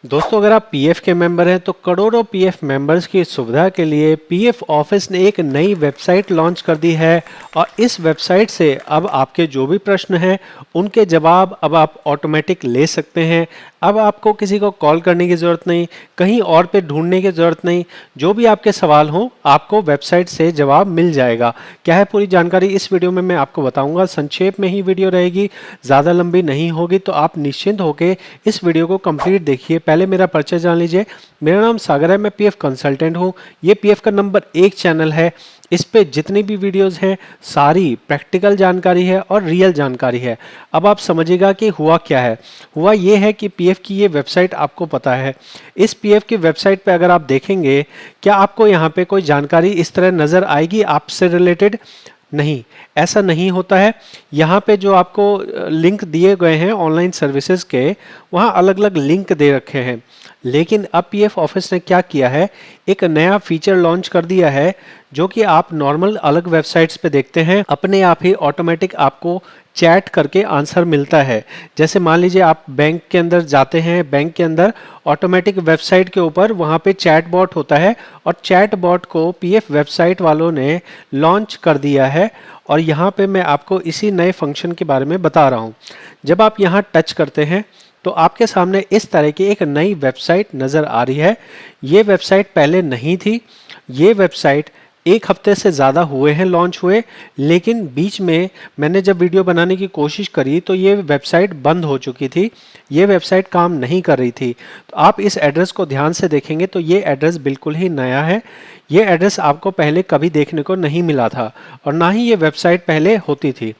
दोस्तों अगर आप पीएफ के मेंबर हैं तो करोड़ों पीएफ मेंबर्स की सुविधा के लिए पीएफ ऑफिस ने एक नई वेबसाइट लॉन्च कर दी है और इस वेबसाइट से अब आपके जो भी प्रश्न हैं उनके जवाब अब आप ऑटोमेटिक ले सकते हैं। अब आपको किसी को कॉल करने की ज़रूरत नहीं, कहीं और पे ढूंढने की ज़रूरत नहीं। जो भी आपके सवाल हों आपको वेबसाइट से जवाब मिल जाएगा। क्या है पूरी जानकारी इस वीडियो में मैं आपको बताऊंगा। संक्षेप में ही वीडियो रहेगी, ज़्यादा लंबी नहीं होगी, तो आप निश्चिंत होकर इस वीडियो को कंप्लीट देखिए। पहले मेरा परिचय जान लीजिए। मेरा नाम सागर है, मैं पीएफ कंसल्टेंट हूँ। ये पीएफ का नंबर 1 चैनल है। इस पे जितनी भी वीडियोस हैं सारी प्रैक्टिकल जानकारी है और रियल जानकारी है। अब आप समझिएगा कि हुआ क्या है। हुआ ये है कि पीएफ की ये वेबसाइट आपको पता है। इस पीएफ की वेबसाइट पे अगर आप देखेंगे, क्या आपको यहाँ पे कोई जानकारी इस तरह नज़र आएगी आपसे रिलेटेड? नहीं, ऐसा नहीं होता है। यहाँ पे जो आपको लिंक दिए गए हैं ऑनलाइन सर्विसेज के, वहाँ अलग अलग लिंक दे रखे हैं। लेकिन अब पीएफ ऑफिस ने क्या किया है, एक नया फीचर लॉन्च कर दिया है जो कि आप नॉर्मल अलग वेबसाइट्स पे देखते हैं अपने आप ही ऑटोमेटिक आपको चैट करके आंसर मिलता है। जैसे मान लीजिए आप बैंक के अंदर जाते हैं, बैंक के अंदर ऑटोमेटिक वेबसाइट के ऊपर वहाँ पे चैट बॉट होता है और चैट बॉट को पीएफ वेबसाइट वालों ने लॉन्च कर दिया है। और यहाँ पे मैं आपको इसी नए फंक्शन के बारे में बता रहा हूँ। जब आप यहाँ टच करते हैं तो आपके सामने इस तरह की एक नई वेबसाइट नज़र आ रही है। ये वेबसाइट पहले नहीं थी। ये वेबसाइट 1 हफ्ते से ज़्यादा हुए हैं लॉन्च हुए, लेकिन बीच में मैंने जब वीडियो बनाने की कोशिश करी तो ये वेबसाइट बंद हो चुकी थी। ये वेबसाइट काम नहीं कर रही थी। तो आप इस एड्रेस को ध्यान से देखेंगे तो ये एड्रेस बिल्कुल ही नया है। ये एड्रेस आपको पहले कभी देखने को नहीं मिला था और ना ही ये वेबसाइट पहले होती थी।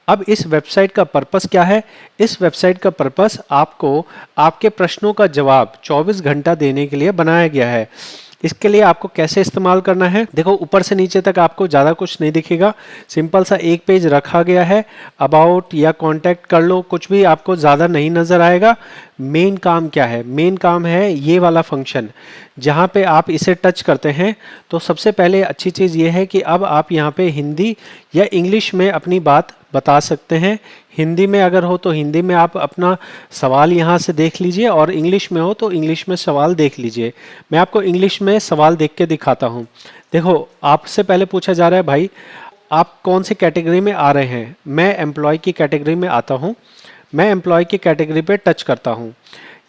अब इस वेबसाइट का पर्पस क्या है? इस वेबसाइट का पर्पस आपको आपके प्रश्नों का जवाब 24 घंटा देने के लिए बनाया गया है। इसके लिए आपको कैसे इस्तेमाल करना है, देखो ऊपर से नीचे तक आपको ज़्यादा कुछ नहीं दिखेगा। सिंपल सा एक पेज रखा गया है। अबाउट या कांटेक्ट कर लो, कुछ भी आपको ज़्यादा नहीं नज़र आएगा। मेन काम क्या है? मेन काम है ये वाला फंक्शन। जहाँ पे आप इसे टच करते हैं तो सबसे पहले अच्छी चीज़ ये है कि अब आप यहाँ पे हिंदी या इंग्लिश में अपनी बात बता सकते हैं। हिंदी में अगर हो तो हिंदी में आप अपना सवाल यहाँ से देख लीजिए और इंग्लिश में हो तो इंग्लिश में सवाल देख लीजिए। मैं आपको इंग्लिश में सवाल देख के दिखाता हूँ। देखो, आपसे पहले पूछा जा रहा है, भाई आप कौन सी कैटेगरी में आ रहे हैं? मैं एम्प्लॉय की कैटेगरी में आता हूँ। मैं एम्प्लॉय की कैटेगरी पे टच करता हूँ।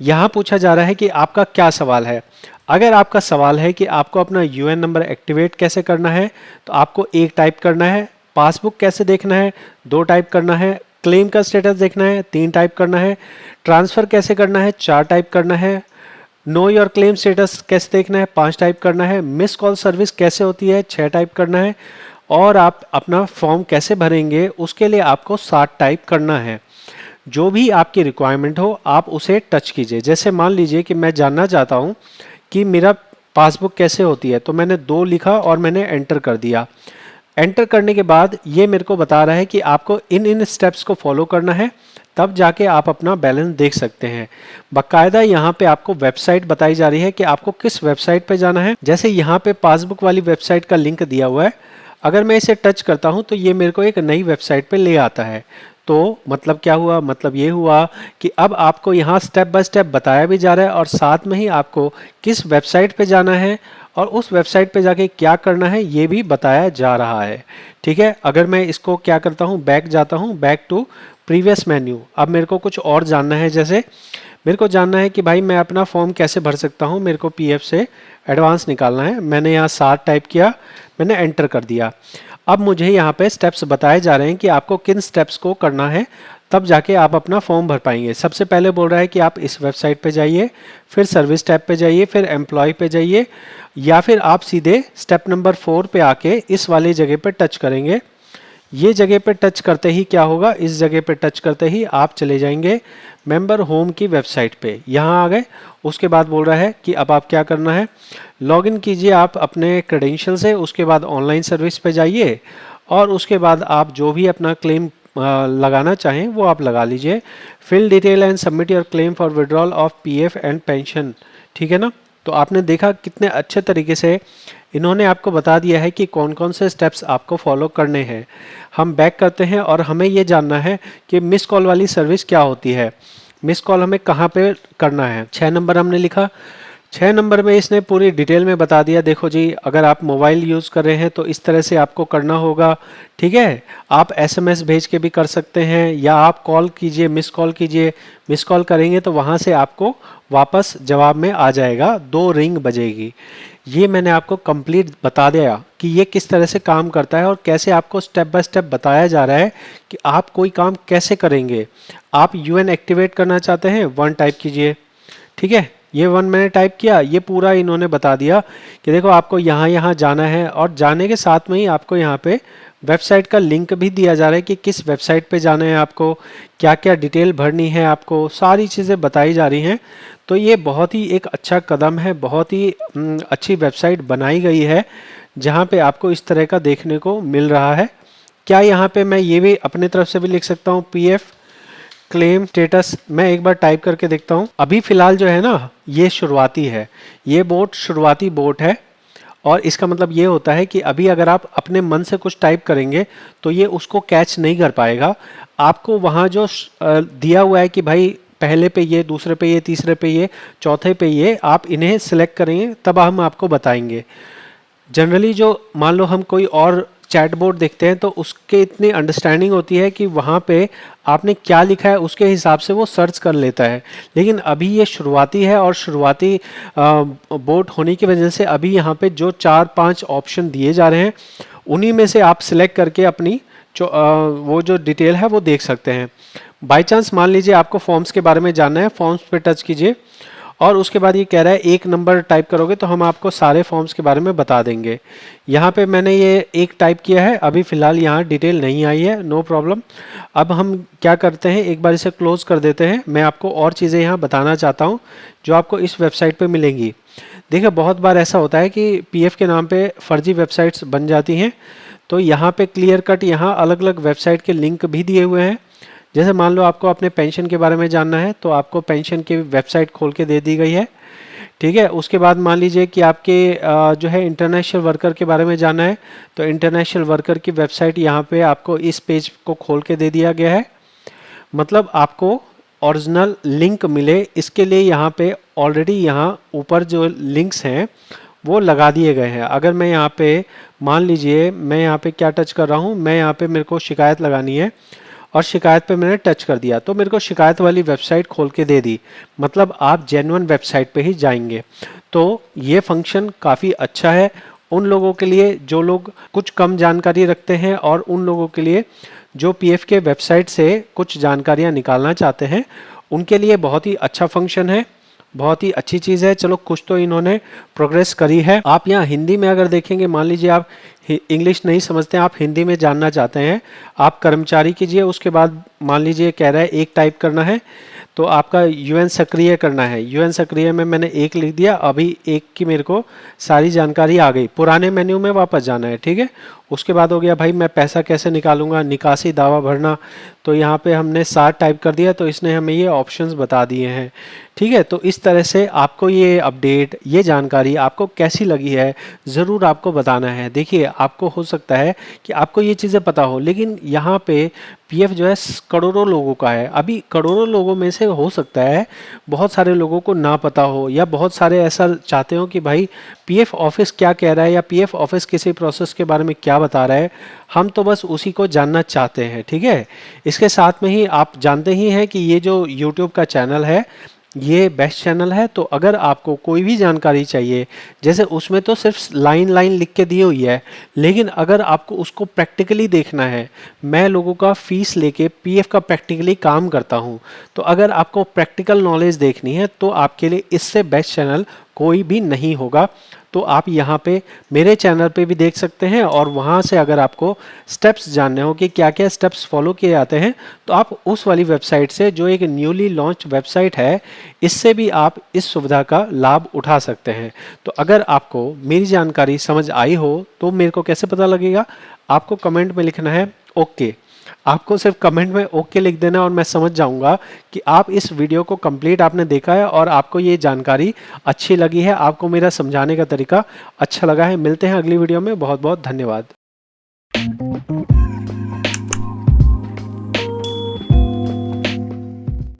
यहाँ पूछा जा रहा है कि आपका क्या सवाल है। अगर आपका सवाल है कि आपको अपना यूएन नंबर एक्टिवेट कैसे करना है तो आपको 1 टाइप करना है। पासबुक कैसे देखना है 2 टाइप करना है। क्लेम का स्टेटस देखना है 3 टाइप करना है। ट्रांसफ़र कैसे करना है 4 टाइप करना है। नो योर क्लेम स्टेटस कैसे देखना है 5 टाइप करना है। मिस कॉल सर्विस कैसे होती है 6 टाइप करना है। और आप अपना फॉर्म कैसे भरेंगे उसके लिए आपको 7 टाइप करना है। जो भी आपकी रिक्वायरमेंट हो आप उसे टच कीजिए। जैसे मान लीजिए कि मैं जानना चाहता हूँ कि मेरा पासबुक कैसे होती है, तो मैंने 2 लिखा और मैंने एंटर कर दिया। एंटर करने के बाद ये मेरे को बता रहा है कि आपको इन स्टेप्स को फॉलो करना है, तब जाके आप अपना बैलेंस देख सकते हैं। बाकायदा यहाँ पे आपको वेबसाइट बताई जा रही है कि आपको किस वेबसाइट पे जाना है। जैसे यहाँ पे पासबुक वाली वेबसाइट का लिंक दिया हुआ है। अगर मैं इसे टच करता हूँ तो ये मेरे को एक नई वेबसाइट पे ले आता है। तो मतलब क्या हुआ? मतलब ये हुआ कि अब आपको यहाँ स्टेप बाय स्टेप बताया भी जा रहा है और साथ में ही आपको किस वेबसाइट पे जाना है और उस वेबसाइट पे जाके क्या करना है ये भी बताया जा रहा है। ठीक है, अगर मैं इसको क्या करता हूँ, बैक जाता हूँ, बैक टू प्रीवियस मेन्यू। अब मेरे को कुछ और जानना है। जैसे मेरे को जानना है कि भाई मैं अपना फॉर्म कैसे भर सकता हूँ, मेरे को पीएफ से एडवांस निकालना है। मैंने यहाँ 7 टाइप किया, मैंने एंटर कर दिया। अब मुझे यहाँ पे स्टेप्स बताए जा रहे हैं कि आपको किन स्टेप्स को करना है, तब जाके आप अपना फॉर्म भर पाएंगे। सबसे पहले बोल रहा है कि आप इस वेबसाइट पे जाइए, फिर सर्विस टैब पे जाइए, फिर एम्प्लॉय पे जाइए, या फिर आप सीधे स्टेप नंबर 4 पे आके इस वाली जगह पे टच करेंगे। ये जगह पे टच करते ही क्या होगा, इस जगह पे टच करते ही आप चले जाएंगे मेंबर होम की वेबसाइट पे। यहाँ आ गए। उसके बाद बोल रहा है कि अब आप क्या करना है, लॉगिन कीजिए आप अपने क्रेडेंशियल से। उसके बाद ऑनलाइन सर्विस पे जाइए और उसके बाद आप जो भी अपना क्लेम लगाना चाहें वो आप लगा लीजिए। Fill detail and submit your claim for withdrawal of PF and pension. ठीक है ना? तो आपने देखा कितने अच्छे तरीके से इन्होंने आपको बता दिया है कि कौन कौन से स्टेप्स आपको फॉलो करने हैं। हम बैक करते हैं और हमें ये जानना है कि मिस कॉल वाली सर्विस क्या होती है। मिस कॉल हमें कहाँ पे करना है। 6 नंबर हमने लिखा। 6 नंबर में इसने पूरी डिटेल में बता दिया, देखो जी अगर आप मोबाइल यूज़ कर रहे हैं तो इस तरह से आपको करना होगा, ठीक है। आप एसएमएस भेज के भी कर सकते हैं या आप कॉल कीजिए, मिस कॉल कीजिए। मिस कॉल करेंगे तो वहाँ से आपको वापस जवाब में आ जाएगा, 2 रिंग बजेगी। ये मैंने आपको कंप्लीट बता दिया कि ये किस तरह से काम करता है और कैसे आपको स्टेप बाय स्टेप बताया जा रहा है कि आप कोई काम कैसे करेंगे। आप यूएन एक्टिवेट करना चाहते हैं, 1 टाइप कीजिए, ठीक है। ये 1 मैंने टाइप किया, ये पूरा इन्होंने बता दिया कि देखो आपको यहाँ यहाँ जाना है और जाने के साथ में ही आपको यहाँ पे वेबसाइट का लिंक भी दिया जा रहा है कि किस वेबसाइट पे जाना है, आपको क्या क्या डिटेल भरनी है, आपको सारी चीज़ें बताई जा रही हैं। तो ये बहुत ही एक अच्छा कदम है, बहुत ही अच्छी वेबसाइट बनाई गई है जहाँ पे आपको इस तरह का देखने को मिल रहा है। क्या यहाँ पे मैं ये भी अपने तरफ से भी लिख सकता हूँ, पीएफ क्लेम स्टेटस मैं एक बार टाइप करके देखता हूँ। अभी फिलहाल जो है ना ये शुरुआती है, ये बोट शुरुआती बोट है और इसका मतलब ये होता है कि अभी अगर आप अपने मन से कुछ टाइप करेंगे तो ये उसको कैच नहीं कर पाएगा। आपको वहाँ जो दिया हुआ है कि भाई पहले पे ये, दूसरे पे ये, तीसरे पे ये, चौथे पे ये, आप इन्हें सिलेक्ट करेंगे तब हम आपको बताएंगे। जनरली जो मान लो हम कोई और चैटबॉट देखते हैं तो उसके इतनी अंडरस्टैंडिंग होती है कि वहाँ पे आपने क्या लिखा है उसके हिसाब से वो सर्च कर लेता है। लेकिन अभी ये शुरुआती है और शुरुआती बोट होने की वजह से अभी यहाँ पे जो 4-5 ऑप्शन दिए जा रहे हैं उन्हीं में से आप सिलेक्ट करके अपनी वो जो डिटेल है वो देख सकते हैं। बाई चांस मान लीजिए आपको फॉर्म्स के बारे में जानना है, फॉर्म्स पे टच कीजिए और उसके बाद ये कह रहा है 1 नंबर टाइप करोगे तो हम आपको सारे फॉर्म्स के बारे में बता देंगे। यहाँ पे मैंने ये 1 टाइप किया है, अभी फ़िलहाल यहाँ डिटेल नहीं आई है, नो प्रॉब्लम। अब हम क्या करते हैं, एक बार इसे क्लोज़ कर देते हैं। मैं आपको और चीज़ें यहाँ बताना चाहता हूँ जो आपको इस वेबसाइट पर मिलेंगी। देखिए बहुत बार ऐसा होता है कि पीएफ के नाम पे फर्जी वेबसाइट्स बन जाती हैं, तो यहाँ पे क्लियर कट यहाँ अलग अलग वेबसाइट के लिंक भी दिए हुए हैं। जैसे मान लो आपको अपने पेंशन के बारे में जानना है तो आपको पेंशन की वेबसाइट खोल के दे दी गई है, ठीक है। उसके बाद मान लीजिए कि आपके जो है इंटरनेशनल वर्कर के बारे में जानना है तो इंटरनेशनल वर्कर की वेबसाइट यहाँ पे आपको इस पेज को खोल के दे दिया गया है। मतलब आपको ओरिजिनल लिंक मिले इसके लिए यहाँ पे ऑलरेडी यहाँ ऊपर जो लिंक्स हैं वो लगा दिए गए हैं। अगर मैं यहाँ पे मान लीजिए मैं यहाँ पे क्या टच कर रहा हूँ, मैं यहाँ पे मेरे को शिकायत लगानी है और शिकायत पे मैंने टच कर दिया तो मेरे को शिकायत वाली वेबसाइट खोल के दे दी, मतलब आप जेन्युइन वेबसाइट पे ही जाएंगे। तो ये फंक्शन काफ़ी अच्छा है उन लोगों के लिए जो लोग कुछ कम जानकारी रखते हैं और उन लोगों के लिए जो पीएफ के वेबसाइट से कुछ जानकारियाँ निकालना चाहते हैं, उनके लिए बहुत ही अच्छा फंक्शन है, बहुत ही अच्छी चीज़ है। चलो कुछ तो इन्होंने प्रोग्रेस करी है। आप यहाँ हिंदी में अगर देखेंगे, मान लीजिए आप इंग्लिश नहीं समझते हैं, आप हिंदी में जानना चाहते हैं, आप कर्मचारी कीजिए, उसके बाद मान लीजिए कह रहा है 1 टाइप करना है तो आपका यूएन सक्रिय करना है। यूएन सक्रिय में मैंने 1 लिख दिया, अभी 1 की मेरे को सारी जानकारी आ गई। पुराने मेन्यू में वापस जाना है, ठीक है। उसके बाद हो गया भाई मैं पैसा कैसे निकालूंगा, निकासी दावा भरना, तो यहाँ पे हमने 7 टाइप कर दिया तो इसने हमें ये ऑप्शंस बता दिए हैं, ठीक है। तो इस तरह से आपको ये अपडेट, ये जानकारी आपको कैसी लगी है ज़रूर आपको बताना है। देखिए आपको हो सकता है कि आपको ये चीज़ें पता हो लेकिन यहाँ पे पीएफ जो है करोड़ों लोगों का है। अभी करोड़ों लोगों में से हो सकता है बहुत सारे लोगों को ना पता हो या बहुत सारे ऐसा चाहते हो कि भाई पीएफ ऑफिस क्या कह रहा है या पीएफ ऑफिस किसी प्रोसेस के बारे में क्या बता रहा है, हम तो बस उसी को जानना चाहते हैं, ठीक है। इसके साथ में ही आप जानते ही हैं कि ये जो यूट्यूब का चैनल है ये बेस्ट चैनल है। तो अगर आपको कोई भी जानकारी चाहिए, जैसे उसमें तो सिर्फ लाइन लाइन लिख के दी हुई है, लेकिन अगर आपको उसको प्रैक्टिकली देखना है, मैं लोगों का फीस लेके पीएफ का प्रैक्टिकली काम करता हूं, तो अगर आपको प्रैक्टिकल नॉलेज देखनी है तो आपके लिए इससे बेस्ट चैनल कोई भी नहीं होगा। तो आप यहाँ पे मेरे चैनल पे भी देख सकते हैं और वहाँ से अगर आपको स्टेप्स जानने हो कि क्या क्या स्टेप्स फॉलो किए जाते हैं तो आप उस वाली वेबसाइट से, जो एक न्यूली लॉन्च वेबसाइट है, इससे भी आप इस सुविधा का लाभ उठा सकते हैं। तो अगर आपको मेरी जानकारी समझ आई हो तो मेरे को कैसे पता लगेगा, आपको कमेंट में लिखना है ओके। आपको सिर्फ कमेंट में ओके लिख देना और मैं समझ जाऊंगा कि आप इस वीडियो को कंप्लीट आपने देखा है और आपको ये जानकारी अच्छी लगी है, आपको मेरा समझाने का तरीका अच्छा लगा है। मिलते हैं अगली वीडियो में, बहुत बहुत धन्यवाद।